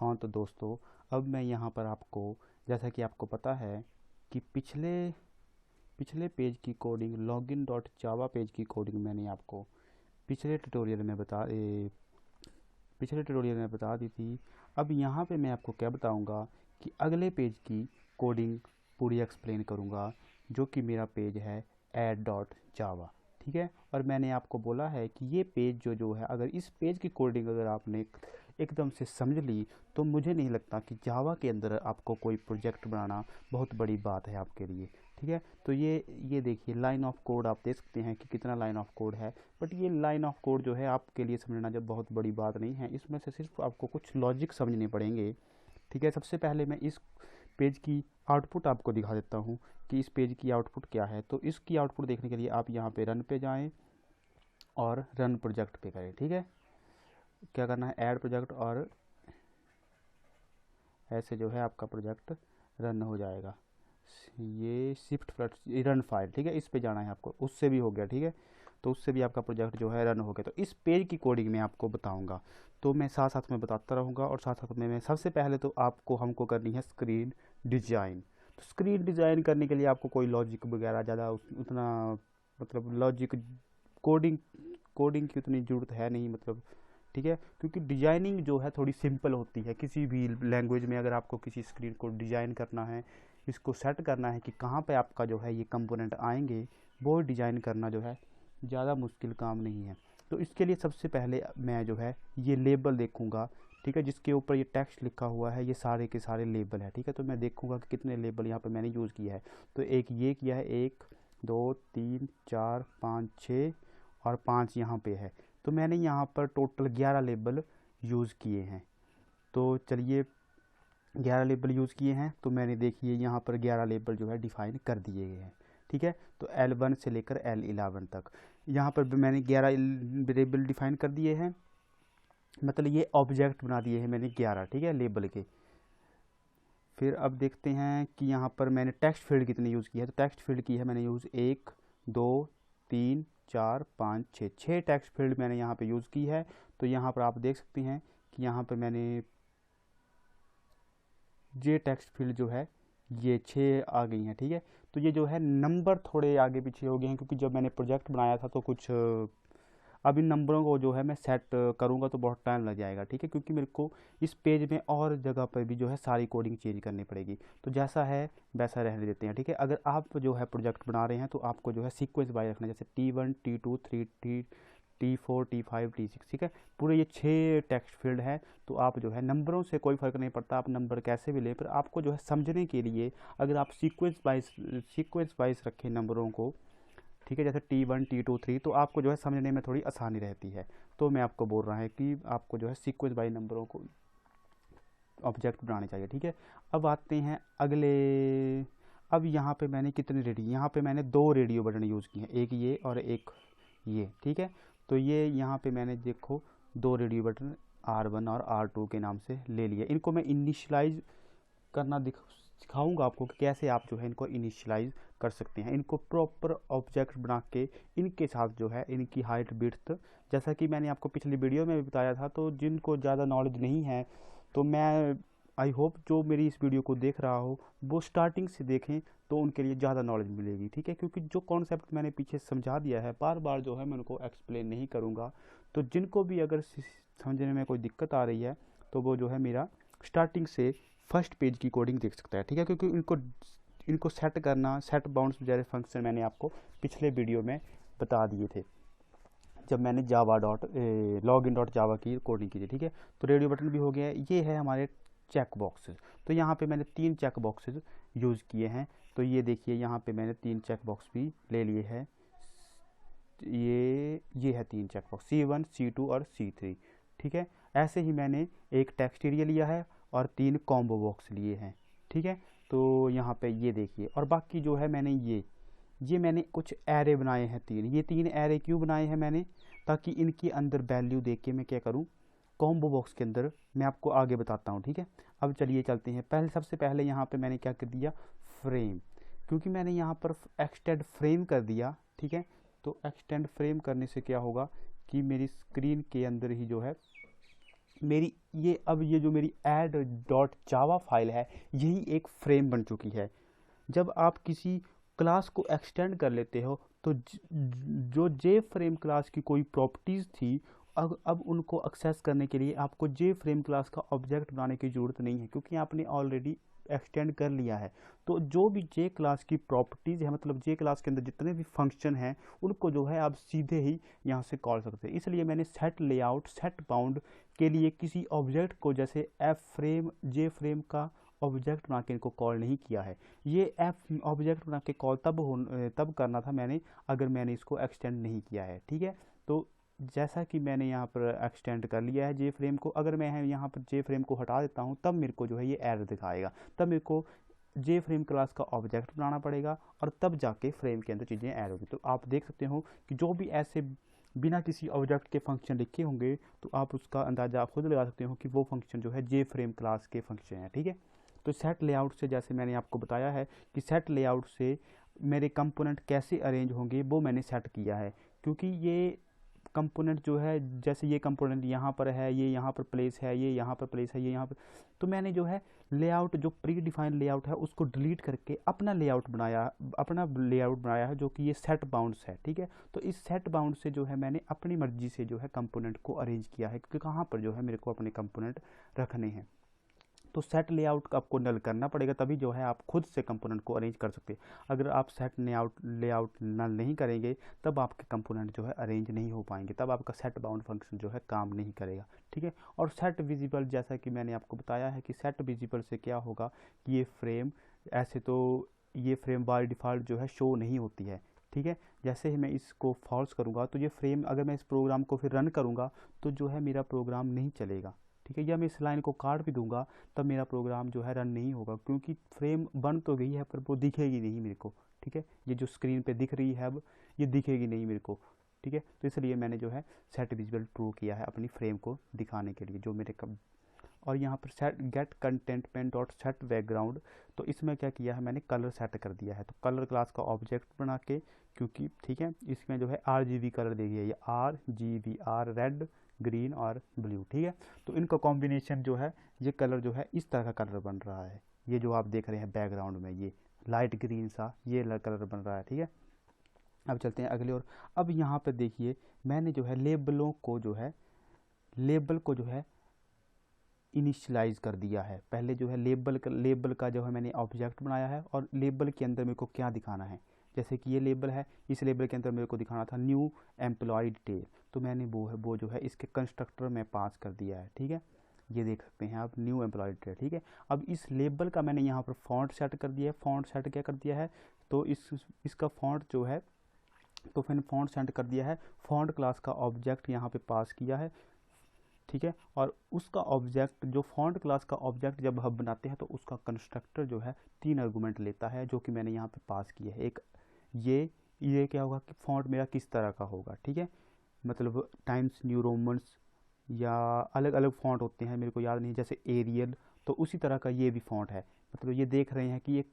हाँ तो दोस्तों, अब मैं यहाँ पर आपको, जैसा कि आपको पता है कि पिछले पिछले पेज की कोडिंग लॉगिन डॉट जावा पेज की कोडिंग मैंने आपको पिछले ट्यूटोरियल में बता दी थी। अब यहाँ पे मैं आपको क्या बताऊँगा कि अगले पेज की कोडिंग पूरी एक्सप्लेन करूँगा, जो कि मेरा पेज है ऐड डॉट जावा। ठीक है, और मैंने आपको बोला है कि ये पेज जो है, अगर इस पेज की कोडिंग अगर आपने एकदम से समझ ली तो मुझे नहीं लगता कि जावा के अंदर आपको कोई प्रोजेक्ट बनाना बहुत बड़ी बात है आपके लिए। ठीक है, तो ये देखिए लाइन ऑफ कोड आप देख सकते हैं कि कितना लाइन ऑफ कोड है। बट ये लाइन ऑफ कोड जो है आपके लिए समझना जब बहुत बड़ी बात नहीं है, इसमें से सिर्फ आपको कुछ लॉजिक समझने पड़ेंगे। ठीक है, सबसे पहले मैं इस पेज की आउटपुट आपको दिखा देता हूँ कि इस पेज की आउटपुट क्या है। तो इसकी आउटपुट देखने के लिए आप यहाँ पे रन पे जाएं और रन प्रोजेक्ट पे करें। ठीक है, क्या करना है, ऐड प्रोजेक्ट, और ऐसे जो है आपका प्रोजेक्ट रन हो जाएगा। ये शिफ्ट फ्लट रन फाइल, ठीक है, इस पे जाना है आपको। उससे भी हो गया, ठीक है, तो उससे भी आपका प्रोजेक्ट जो है रन हो गया। तो इस पेज की कोडिंग में आपको बताऊंगा, तो मैं साथ साथ में बताता रहूँगा। और साथ साथ में मैं सबसे पहले तो आपको हमको करनी है स्क्रीन डिजाइन। तो स्क्रीन डिज़ाइन करने के लिए आपको कोई लॉजिक वगैरह ज़्यादा उतना मतलब लॉजिक कोडिंग कोडिंग की उतनी ज़रूरत है नहीं, मतलब। ठीक है, क्योंकि डिजाइनिंग जो है थोड़ी सिंपल होती है। किसी भी लैंग्वेज में अगर आपको किसी स्क्रीन को डिज़ाइन करना है, इसको सेट करना है कि कहाँ पे आपका जो है ये कंपोनेंट आएंगे, वो डिज़ाइन करना जो है ज़्यादा मुश्किल काम नहीं है। तो इसके लिए सबसे पहले मैं जो है ये लेबल देखूंगा। ठीक है, जिसके ऊपर ये टेक्स्ट लिखा हुआ है, ये सारे के सारे लेबल है। ठीक है, तो मैं देखूंगा कि कितने लेबल यहाँ पे मैंने यूज़ किया है। तो एक ये किया है, 1 2 3 4 5 6 और 5 यहाँ पे है। तो मैंने यहाँ पर टोटल 11 लेबल यूज़ किए हैं। तो चलिए, 11 लेबल यूज़ किए हैं, तो मैंने देखिए यहाँ पर 11 लेबल जो है डिफ़ाइन कर दिए गए हैं। ठीक है, तो L1 से लेकर L11 तक यहाँ पर भी मैंने 11 लेबल डिफ़ाइन कर दिए हैं, मतलब ये ऑब्जेक्ट बना दिए हैं मैंने 11, ठीक है, लेबल के। फिर अब देखते हैं कि यहाँ पर मैंने टेक्स्ट फील्ड कितनी यूज़ की है। तो टेक्स्ट फील्ड की है मैंने यूज़ 1 2 3 4 5 6, 6 टेक्स्ट फील्ड मैंने यहाँ पे यूज़ की है। तो यहाँ पर आप देख सकते हैं कि यहाँ पर मैंने ये टेक्स्ट फील्ड जो है ये 6 आ गई हैं। ठीक है, तो ये जो है नंबर थोड़े आगे पीछे हो गए हैं, क्योंकि जब मैंने प्रोजेक्ट बनाया था तो कुछ अब इन नंबरों को जो है मैं सेट करूँगा तो बहुत टाइम लग जाएगा। ठीक है, क्योंकि मेरे को इस पेज में और जगह पर भी जो है सारी कोडिंग चेंज करनी पड़ेगी। तो जैसा है वैसा रहने देते हैं। ठीक है, अगर आप जो है प्रोजेक्ट बना रहे हैं तो आपको जो है सीक्वेंस वाइज रखना है, जैसे T1 T2 3 T4 T5 T6। ठीक है, पूरे ये 6 टेक्स्ट फील्ड है। तो आप जो है नंबरों से कोई फ़र्क नहीं पड़ता, आप नंबर कैसे भी लें, पर आपको जो है समझने के लिए अगर आप सीक्वेंस वाइज रखें नंबरों को, ठीक है, जैसे T1 T2 3, तो आपको जो है समझने में थोड़ी आसानी रहती है। तो मैं आपको बोल रहा है कि आपको जो है सीक्वेंस बाई नंबरों को ऑब्जेक्ट बनाने चाहिए। ठीक है, अब आते हैं अगले। अब यहाँ पे मैंने कितने रेडियो, यहाँ पे मैंने 2 रेडियो बटन यूज़ किए हैं, एक ये और एक ये। ठीक है, तो ये यहाँ पे मैंने देखो 2 रेडियो बटन R1 और R2 के नाम से ले लिए। इनको मैं इनिशलाइज करना सिखाऊंगा आपको कि कैसे आप जो है इनको इनिशियलाइज कर सकते हैं। इनको प्रॉपर ऑब्जेक्ट बना के इनके साथ जो है इनकी हाइट विड्थ, जैसा कि मैंने आपको पिछली वीडियो में भी बताया था। तो जिनको ज़्यादा नॉलेज नहीं है, तो मैं आई होप जो मेरी इस वीडियो को देख रहा हो वो स्टार्टिंग से देखें, तो उनके लिए ज़्यादा नॉलेज मिलेगी। ठीक है, क्योंकि जो कॉन्सेप्ट मैंने पीछे समझा दिया है, बार बार जो है मैं उनको एक्सप्लेन नहीं करूँगा। तो जिनको भी अगर समझने में कोई दिक्कत आ रही है, तो वो जो है मेरा स्टार्टिंग से फर्स्ट पेज की कोडिंग देख सकता है। ठीक है, क्योंकि इनको सेट करना, सेट बाउंड्स जैसे फंक्शन मैंने आपको पिछले वीडियो में बता दिए थे, जब मैंने Java dot log in dot जावा की कोडिंग की थी। ठीक है, तो रेडियो बटन भी हो गया है। ये है हमारे चेक बॉक्सेस। तो यहाँ पे मैंने 3 चेक बॉक्सेस यूज़ किए हैं। तो ये देखिए यहाँ पे मैंने 3 चेक बॉक्स भी ले लिए हैं। ये है 3 चेक बॉक्स, C1 C2 और C3। ठीक है, ऐसे ही मैंने एक टेक्स्ट एरिया लिया है और 3 कॉम्बो बॉक्स लिए हैं। ठीक है, तो यहाँ पे ये देखिए, और बाकी जो है मैंने ये मैंने कुछ एरे बनाए हैं 3। ये 3 एरे क्यों बनाए हैं मैंने, ताकि इनके अंदर वैल्यू देख के मैं क्या करूँ कॉम्बो बॉक्स के अंदर, मैं आपको आगे बताता हूँ। ठीक है, अब चलिए चलते हैं। सबसे पहले यहाँ पे मैंने क्या कर दिया, फ्रेम, क्योंकि मैंने यहाँ पर एक्सटेंड फ्रेम कर दिया। ठीक है, तो एक्सटेंड फ्रेम करने से क्या होगा कि मेरी स्क्रीन के अंदर ही जो है मेरी ये जो मेरी ऐड डॉट जावा फाइल है, यही एक फ्रेम बन चुकी है। जब आप किसी क्लास को एक्सटेंड कर लेते हो तो जो जे फ्रेम क्लास की कोई प्रॉपर्टीज़ थी, अब उनको एक्सेस करने के लिए आपको जे फ्रेम क्लास का ऑब्जेक्ट बनाने की ज़रूरत नहीं है, क्योंकि आपने ऑलरेडी एक्सटेंड कर लिया है। तो जो भी जे क्लास की प्रॉपर्टीज़ है, मतलब जे क्लास के अंदर जितने भी फंक्शन हैं, उनको जो है आप सीधे ही यहाँ से कॉल सकते हैं। इसलिए मैंने सेट लेआउट, सेट बाउंड के लिए किसी ऑब्जेक्ट को जैसे एफ फ्रेम, जे फ्रेम का ऑब्जेक्ट बना के इनको कॉल नहीं किया है। ये एफ ऑब्जेक्ट बना के कॉल तब करना था मैंने, अगर मैंने इसको एक्सटेंड नहीं किया है, ठीक है। तो जैसा कि मैंने यहाँ पर एक्सटेंड कर लिया है जे फ्रेम को, अगर मैं यहाँ पर जे फ्रेम को हटा देता हूँ तब मेरे को जो है ये एरर दिखाएगा। तब मेरे को जे फ्रेम क्लास का ऑब्जेक्ट बनाना पड़ेगा और तब जाके फ्रेम के अंदर चीज़ें ऐड होगी। तो आप देख सकते हो कि जो भी ऐसे बिना किसी ऑब्जेक्ट के फंक्शन लिखे होंगे, तो आप उसका अंदाज़ा खुद लगा सकते हो कि वो फंक्शन जो है जे फ्रेम क्लास के फंक्शन हैं, ठीक है। तो सेट लेआउट से, जैसे मैंने आपको बताया है कि सेट लेआउट से मेरे कंपोनेंट कैसे अरेंज होंगे, वो मैंने सेट किया है। क्योंकि ये कंपोनेंट जो है, जैसे ये कंपोनेंट यहाँ पर है, ये यहाँ पर प्लेस है, ये यहाँ पर प्लेस है, ये यहाँ पर, तो मैंने जो है लेआउट, जो प्री डिफाइंड लेआउट है, उसको डिलीट करके अपना लेआउट बनाया है, जो कि ये सेट बाउंड्स है, ठीक है। तो इस सेट बाउंड से जो है मैंने अपनी मर्जी से जो है कंपोनेंट को अरेंज किया है, क्योंकि कहाँ पर जो है मेरे को अपने कंपोनेंट रखने हैं। तो सेट लेआउट आपको नल करना पड़ेगा, तभी जो है आप खुद से कंपोनेंट को अरेंज कर सकते हैं। अगर आप सेट लेआउट नल नहीं करेंगे, तब आपके कंपोनेंट जो है अरेंज नहीं हो पाएंगे, तब आपका सेट बाउंड फंक्शन जो है काम नहीं करेगा, ठीक है। और सेट विजिबल, जैसा कि मैंने आपको बताया है कि सेट विजिबल से क्या होगा कि ये फ्रेम, ऐसे तो ये फ्रेम बाय डिफ़ॉल्ट जो है शो नहीं होती है, ठीक है। जैसे ही मैं इसको फॉल्स करूँगा तो ये फ्रेम, अगर मैं इस प्रोग्राम को फिर रन करूँगा तो जो है मेरा प्रोग्राम नहीं चलेगा, ठीक है। या मैं इस लाइन को काट भी दूंगा तब मेरा प्रोग्राम जो है रन नहीं होगा, क्योंकि फ्रेम बन तो गई है पर वो दिखेगी नहीं मेरे को, ठीक है। ये जो स्क्रीन पे दिख रही है अब, ये दिखेगी नहीं मेरे को, ठीक है। तो इसलिए मैंने जो है सेट विजिबल ट्रू किया है अपनी फ्रेम को दिखाने के लिए, जो मेरे कब। और यहाँ पर set get contentment dot set background, तो इसमें क्या किया है मैंने, कलर सेट कर दिया है। तो कलर क्लास का ऑब्जेक्ट बना के, क्योंकि ठीक है, इसमें जो है RGB कलर देखिए, ये RGB, रेड, ग्रीन और ब्लू, ठीक है। तो इनका कॉम्बिनेशन जो है, ये कलर जो है इस तरह का कलर बन रहा है, ये जो आप देख रहे हैं बैकग्राउंड में, ये लाइट ग्रीन सा ये कलर बन रहा है, ठीक है। अब चलते हैं अगले और। अब यहाँ पर देखिए मैंने जो है लेबल को जो है इनिशियलाइज कर दिया है। पहले जो है लेबल का जो है मैंने ऑब्जेक्ट बनाया है, और लेबल के अंदर मेरे को क्या दिखाना है, जैसे कि ये लेबल है, इस लेबल के अंदर मेरे को दिखाना था न्यू एम्प्लॉय डिटेल, तो मैंने वो जो है इसके कंस्ट्रक्टर में पास कर दिया है, ठीक है। ये देख सकते हैं आप, न्यू एम्प्लॉय डिटेल, ठीक है। अब इस लेबल का मैंने यहाँ पर फॉन्ट सेट कर दिया है। फॉन्ट सेट क्या कर दिया है, तो इसका फॉन्ट जो है, तो फिर फॉन्ट सेट कर दिया है, फॉन्ट क्लास का ऑब्जेक्ट यहाँ पे पास किया है, ठीक है। और उसका ऑब्जेक्ट, जो फॉन्ट क्लास का ऑब्जेक्ट जब हम बनाते हैं तो उसका कंस्ट्रक्टर जो है 3 आर्गूमेंट लेता है, जो कि मैंने यहाँ पे पास किया है। एक ये क्या होगा कि फॉन्ट मेरा किस तरह का होगा, ठीक है, मतलब टाइम्स न्यू रोमन्स या अलग अलग फॉन्ट होते हैं, मेरे को याद नहीं, जैसे एरियल, तो उसी तरह का ये भी फॉन्ट है। मतलब ये देख रहे हैं कि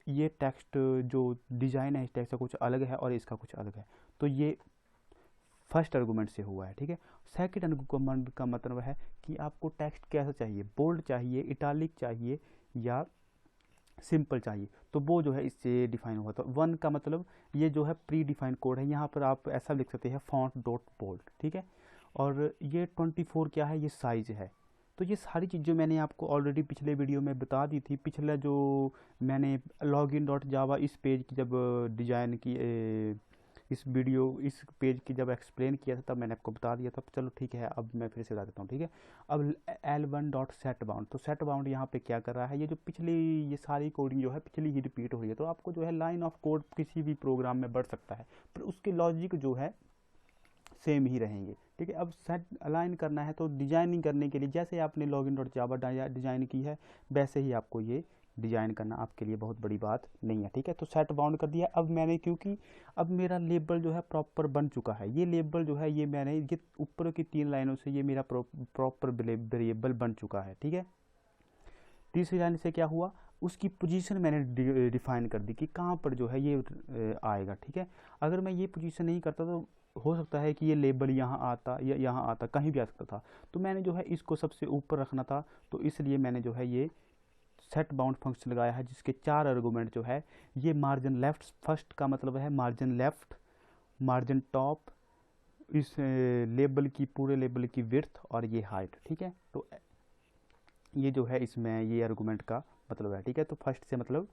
ये टेक्स्ट जो डिज़ाइन है इस टेक्स्ट का कुछ अलग है और इसका कुछ अलग है, तो ये फर्स्ट आर्गूमेंट से हुआ है, ठीक है। सेकंड आर्गूमेंट का मतलब है कि आपको टेक्स्ट कैसा चाहिए, बोल्ड चाहिए, इटालिक चाहिए या सिंपल चाहिए, तो वो जो है इससे डिफाइन हुआ। तो 1 का मतलब ये जो है प्री डिफाइंड कोड है, यहाँ पर आप ऐसा लिख सकते हैं फॉन्ट डॉट बोल्ड, ठीक है। और ये 24 क्या है, ये साइज़ है। तो ये सारी चीज़ें मैंने आपको ऑलरेडी पिछले वीडियो में बता दी थी। पिछला जो मैंने लॉगिन डॉट जावा इस पेज की जब डिज़ाइन की इस पेज की जब एक्सप्लेन किया था तब मैंने आपको बता दिया था। चलो ठीक है, अब मैं फिर से बता देता हूँ, ठीक है। अब L1 डॉट सेट बाउंड, तो सेट बाउंड यहाँ पे क्या कर रहा है, ये सारी कोडिंग जो है पिछली ही रिपीट हो रही है। तो आपको जो है लाइन ऑफ कोड किसी भी प्रोग्राम में बढ़ सकता है, पर उसके लॉजिक जो है सेम ही रहेंगे, ठीक है। अब सेट अलाइन करना है तो डिजाइनिंग करने के लिए जैसे आपने लॉगिन डॉट जावा डिजाइन की है, वैसे ही आपको ये डिजाइन करना आपके लिए बहुत बड़ी बात नहीं है, ठीक है। तो सेट बाउंड कर दिया। अब मैंने, क्योंकि अब मेरा लेबल जो है प्रॉपर बन चुका है, ये लेबल जो है ये ऊपर की 3 लाइनों से ये मेरा प्रॉपर वेरिएबल बन चुका है, ठीक है। तीसरी लाइन से क्या हुआ, उसकी पोजीशन मैंने डिफाइन कर दी कि कहाँ पर जो है ये आएगा, ठीक है। अगर मैं ये पोजीशन नहीं करता तो हो सकता है कि ये लेबल यहाँ आता या यहाँ आता, कहीं भी आ सकता था। तो मैंने जो है इसको सबसे ऊपर रखना था, तो इसलिए मैंने जो है ये सेट बाउंड फंक्शन लगाया है, जिसके 4 आर्गूमेंट जो है ये मार्जिन लेफ्ट, फर्स्ट का मतलब है मार्जिन लेफ्ट, मार्जिन टॉप, इस लेबल की, पूरे लेबल की विड्थ और ये हाइट। ठीक है, तो ये जो है इसमें ये आर्गूमेंट का मतलब है। ठीक है, तो फर्स्ट से मतलब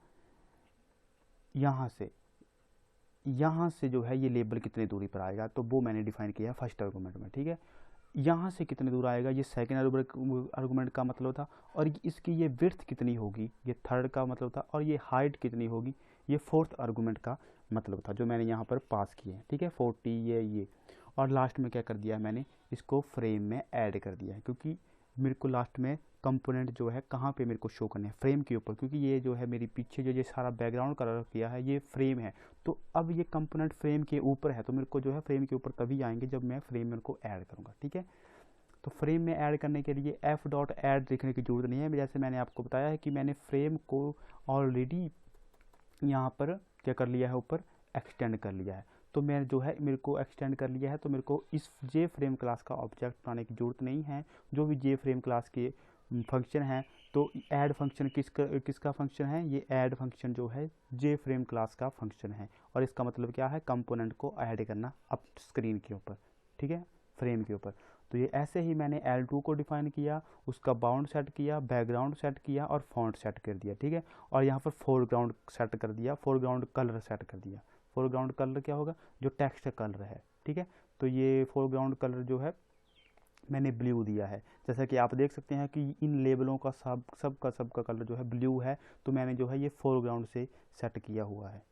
यहाँ से जो है ये लेबल कितनी दूरी पर आएगा, तो वो मैंने डिफाइन किया है फर्स्ट आर्गूमेंट में। ठीक है, यहाँ से कितने दूर आएगा ये सेकंड आर्गूमेंट का मतलब था, और इसकी ये विड्थ कितनी होगी ये थर्ड का मतलब था, और ये हाइट कितनी होगी ये फोर्थ आर्गूमेंट का मतलब था, जो मैंने यहाँ पर पास किए हैं। ठीक है, 40 ये और लास्ट में क्या कर दिया मैंने, इसको फ्रेम में ऐड कर दिया है, क्योंकि मेरे को लास्ट में कंपोनेंट जो है कहाँ पे मेरे को शो करने हैं, फ्रेम के ऊपर, क्योंकि ये जो है मेरी पीछे जो ये सारा बैकग्राउंड कलर किया है ये फ्रेम है। तो अब ये कंपोनेंट फ्रेम के ऊपर है, तो मेरे को जो है फ्रेम के ऊपर तभी आएंगे जब मैं फ्रेम में उनको ऐड करूँगा। ठीक है, तो फ्रेम में ऐड करने के लिए एफ डॉट ऐड लिखने की ज़रूरत नहीं है, जैसे मैंने आपको बताया है कि मैंने फ्रेम को ऑलरेडी यहाँ पर क्या कर लिया है, ऊपर एक्सटेंड कर लिया है। तो मैं जो है मेरे को एक्सटेंड कर लिया है, तो मेरे को इस जे फ्रेम क्लास का ऑब्जेक्ट बनाने की ज़रूरत नहीं है। जो भी जे फ्रेम क्लास के फंक्शन हैं, तो ऐड फंक्शन किसका फंक्शन है, ये ऐड फंक्शन जो है जे फ्रेम क्लास का फंक्शन है, और इसका मतलब क्या है, कंपोनेंट को ऐड करना अप स्क्रीन के ऊपर। ठीक है, फ्रेम के ऊपर। तो ये ऐसे ही मैंने L2 को डिफाइन किया, उसका बाउंड सेट किया, बैकग्राउंड सेट किया और फॉन्ट सेट कर दिया। ठीक है, और यहाँ पर फोरग्राउंड सेट कर दिया, फोरग्राउंड कलर सेट कर दिया। फोरग्राउंड कलर क्या होगा, जो टेक्स्ट कलर है। ठीक है, तो ये फोरग्राउंड कलर जो है मैंने ब्लू दिया है, जैसा कि आप देख सकते हैं कि इन लेबलों का सबका कलर जो है ब्लू है, तो मैंने जो है ये फोरग्राउंड से सेट किया हुआ है।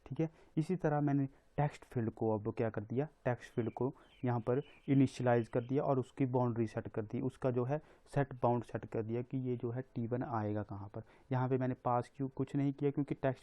ठीक है, इसी तरह मैंने टेक्स्ट फील्ड को अब क्या कर दिया, टेक्स्ट फील्ड को यहाँ पर इनिशियलाइज कर दिया और उसकी बाउंड्री सेट कर दी, उसका जो है सेट बाउंड सेट कर दिया कि ये जो है T1 आएगा कहाँ पर। यहाँ पे मैंने पास क्यों कुछ नहीं किया, क्योंकि टेक्स्ट